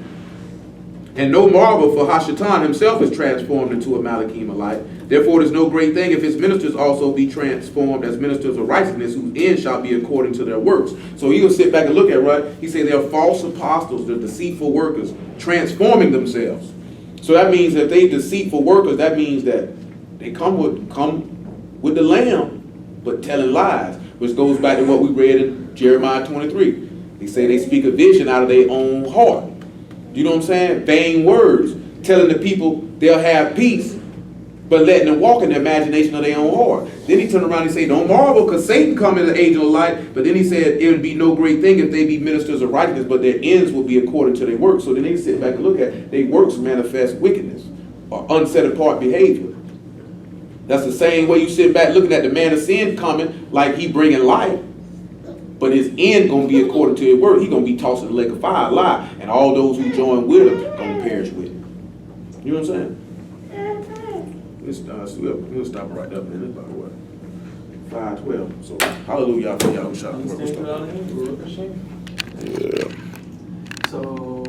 And no marvel, for Hashatan himself is transformed into a Malachim alike. Therefore it is no great thing if his ministers also be transformed as ministers of righteousness, whose end shall be according to their works. So he'll sit back and look at, right? He say they are false apostles, they're deceitful workers, transforming themselves. So that means that they deceitful workers, that means that they come with the Lamb, but telling lies, which goes back to what we read in Jeremiah 23. He say they speak a vision out of their own heart. You know what I'm saying? Vain words, telling the people they'll have peace, but letting them walk in the imagination of their own heart. Then he turned around and say, don't marvel, because Satan come in the angel of light. But then he said it would be no great thing if they be ministers of righteousness, but their ends will be according to their works. So then they sit back and look at their works manifest wickedness or unset apart behavior. That's the same way you sit back looking at the man of sin coming like he bringing life. But his end going to be according to his word. He's going to be tossed in the lake of fire alive. And all those who join with him going to perish with him. You know what I'm saying? We'll stop it right up, man. It's about what? 5:12. So, hallelujah for Yahushua. Yeah. So